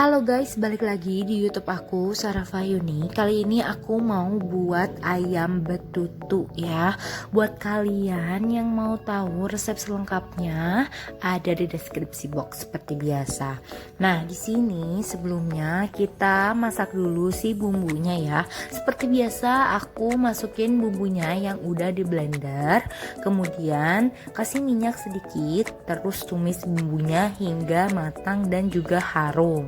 Halo guys, balik lagi di YouTube aku, Sarah Fayuni. Kali ini aku mau buat ayam betutu ya. Buat kalian yang mau tahu resep selengkapnya, ada di deskripsi box seperti biasa. Nah, di sini sebelumnya kita masak dulu si bumbunya ya. Seperti biasa, aku masukin bumbunya yang udah di blender. Kemudian kasih minyak sedikit, terus tumis bumbunya hingga matang dan juga harum.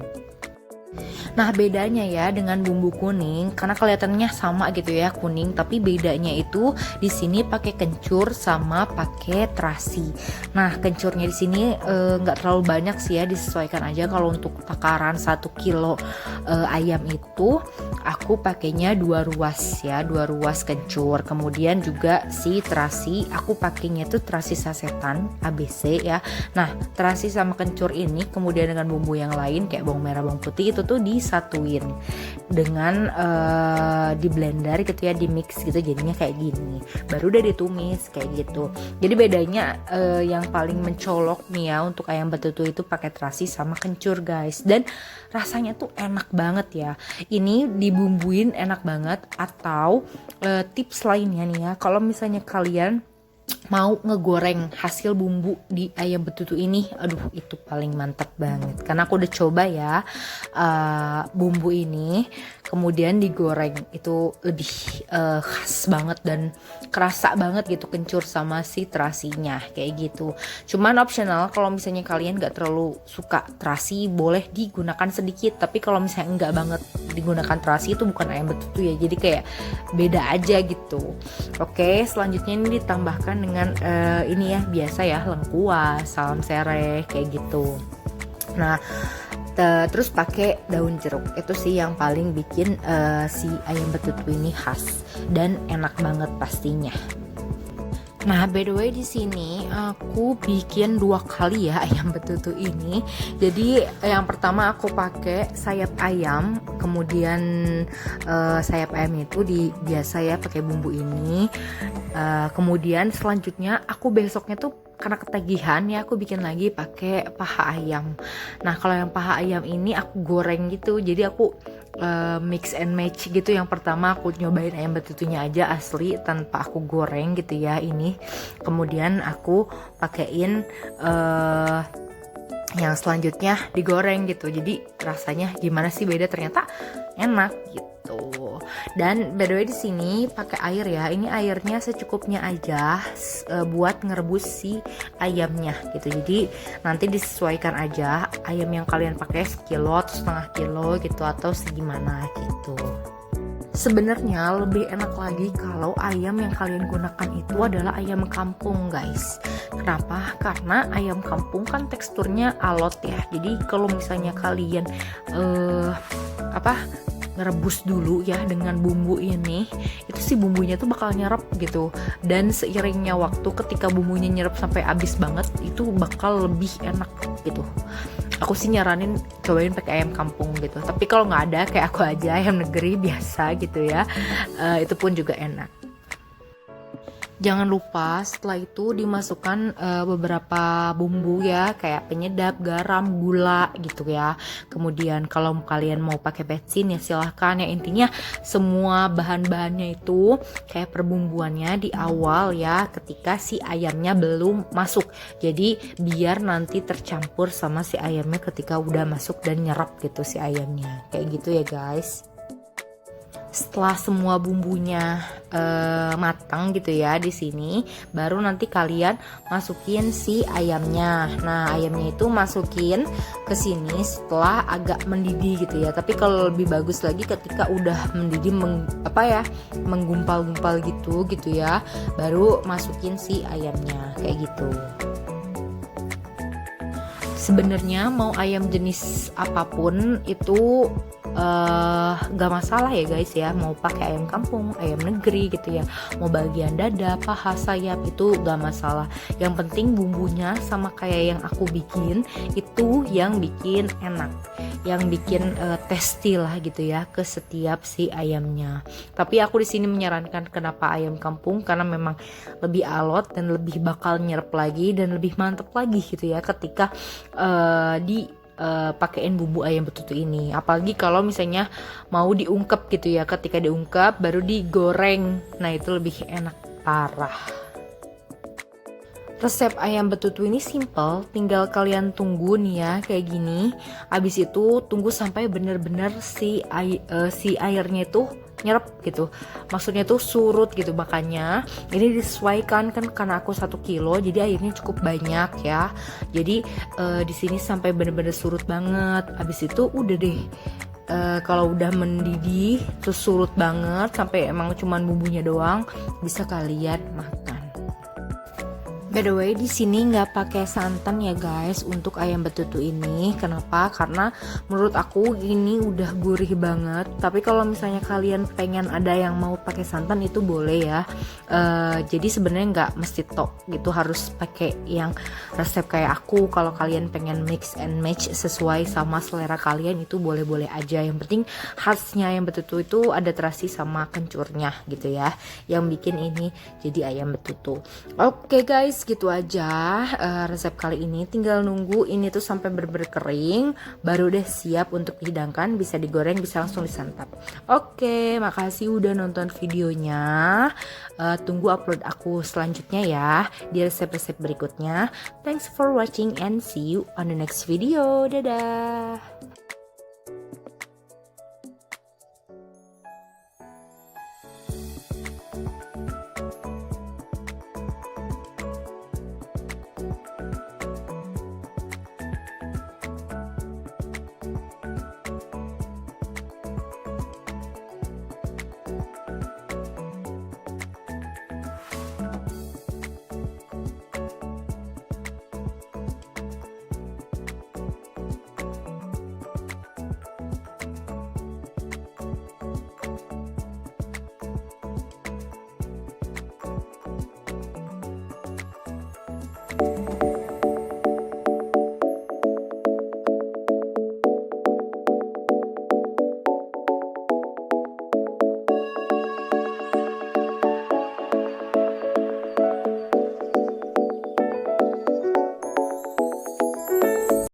Nah, bedanya ya dengan bumbu kuning, karena kelihatannya sama gitu ya kuning, tapi bedanya itu di sini pakai kencur sama pakai terasi. Nah, kencurnya di sini nggak terlalu banyak sih ya, disesuaikan aja. Kalau untuk takaran 1 kilo ayam itu aku pakainya 2 ruas ya, 2 ruas kencur. Kemudian juga si terasi aku pakainya itu terasi sasetan ABC ya. Nah, terasi sama kencur ini kemudian dengan bumbu yang lain kayak bawang merah, bawang putih itu tuh disatuin dengan di blender gitu ya, di mix gitu, jadinya kayak gini, baru udah ditumis kayak gitu. Jadi bedanya yang paling mencolok nih ya untuk ayam betutu itu pakai terasi sama kencur guys, dan rasanya tuh enak banget ya. Ini dibumbuin enak banget. Atau tips lainnya nih ya, kalau misalnya kalian mau ngegoreng hasil bumbu di ayam betutu ini, aduh itu paling mantap banget, karena aku udah coba ya bumbu ini kemudian digoreng, itu lebih khas banget dan kerasa banget gitu kencur sama si terasinya kayak gitu. Cuman optional, kalau misalnya kalian gak terlalu suka terasi boleh digunakan sedikit, tapi kalau misalnya enggak banget digunakan terasi itu bukan ayam betutu ya, jadi kayak beda aja gitu. Oke, selanjutnya ini ditambahkan dengan ini ya, biasa ya, lengkuas, salam sereh kayak gitu. Nah, terus pakai daun jeruk, itu sih yang paling bikin si ayam betutu ini khas dan enak banget pastinya. Nah, by the way di sini aku bikin 2 kali ya ayam betutu ini. Jadi yang pertama aku pakai sayap ayam, kemudian sayap ayam itu biasa ya pakai bumbu ini. Kemudian selanjutnya aku besoknya tuh karena ketagihan ya, aku bikin lagi pakai paha ayam. Nah, kalau yang paha ayam ini aku goreng gitu, jadi aku mix and match gitu. Yang pertama aku nyobain ayam betutunya aja asli tanpa aku goreng gitu ya ini. Kemudian aku pakein yang selanjutnya digoreng gitu. Jadi rasanya gimana sih beda, ternyata enak gitu. Dan by the way di sini pakai air ya. Ini airnya secukupnya aja buat ngerebus si ayamnya gitu. Jadi nanti disesuaikan aja ayam yang kalian pakai, sekilo atau setengah kilo gitu, atau segimana gitu. Sebenarnya lebih enak lagi kalau ayam yang kalian gunakan itu adalah ayam kampung guys. Kenapa? Karena ayam kampung kan teksturnya alot ya. Jadi kalau misalnya kalian ngerebus dulu ya dengan bumbu ini, itu sih bumbunya tuh bakal nyerap gitu. Dan seiringnya waktu ketika bumbunya nyerap sampai habis banget, itu bakal lebih enak gitu. Aku sih nyaranin cobain pakai ayam kampung gitu. Tapi kalau nggak ada, kayak aku aja ayam negeri biasa gitu ya, itu pun juga enak. Jangan lupa setelah itu dimasukkan beberapa bumbu ya, kayak penyedap, garam, gula gitu ya. Kemudian kalau kalian mau pakai becin ya silahkan ya. Intinya semua bahan-bahannya itu kayak perbumbuannya di awal ya, ketika si ayamnya belum masuk. Jadi biar nanti tercampur sama si ayamnya ketika udah masuk dan nyerap gitu si ayamnya. Kayak gitu ya guys. Setelah semua bumbunya matang gitu ya di sini, baru nanti kalian masukin si ayamnya. Nah, ayamnya itu masukin ke sini setelah agak mendidih gitu ya. Tapi kalau lebih bagus lagi ketika udah mendidih menggumpal-gumpal gitu ya, baru masukin si ayamnya kayak gitu. Sebenarnya mau ayam jenis apapun itu gak masalah ya guys ya, mau pakai ayam kampung, ayam negeri gitu ya, mau bagian dada, paha, sayap, itu gak masalah. Yang penting bumbunya sama kayak yang aku bikin, itu yang bikin enak, yang bikin tasty lah gitu ya ke setiap si ayamnya. Tapi aku di sini menyarankan kenapa ayam kampung, karena memang lebih alot dan lebih bakal nyerap lagi dan lebih mantep lagi gitu ya ketika di pakein bumbu ayam betutu ini. Apalagi kalau misalnya mau diungkep gitu ya, ketika diungkep baru digoreng, nah itu lebih enak parah. Resep ayam betutu ini simple, tinggal kalian tunggu nih ya kayak gini. Abis itu tunggu sampai bener-bener si airnya itu nyerap gitu, maksudnya tuh surut gitu. Makanya ini disesuaikan kan, karena aku 1 kilo jadi airnya cukup banyak ya. Jadi di sini sampai bener-bener surut banget. Abis itu udah deh. Kalau udah mendidih terus surut banget sampai emang cuman bumbunya doang, bisa kalian makan. By the way, di sini nggak pakai santan ya guys untuk ayam betutu ini. Kenapa? Karena menurut aku ini udah gurih banget. Tapi kalau misalnya kalian pengen ada yang mau pakai santan itu boleh ya. Jadi sebenarnya nggak mesti tok gitu harus pakai yang resep kayak aku. Kalau kalian pengen mix and match sesuai sama selera kalian itu boleh-boleh aja. Yang penting khasnya ayam betutu itu ada terasi sama kencurnya gitu ya, yang bikin ini jadi ayam betutu. Oke guys, gitu aja resep kali ini. Tinggal nunggu ini tuh sampai bener-bener kering, baru deh siap untuk dihidangkan. Bisa digoreng, bisa langsung disantap. Oke, makasih udah nonton videonya. Tunggu upload aku selanjutnya ya di resep-resep berikutnya. Thanks for watching and see you on the next video. Dadah.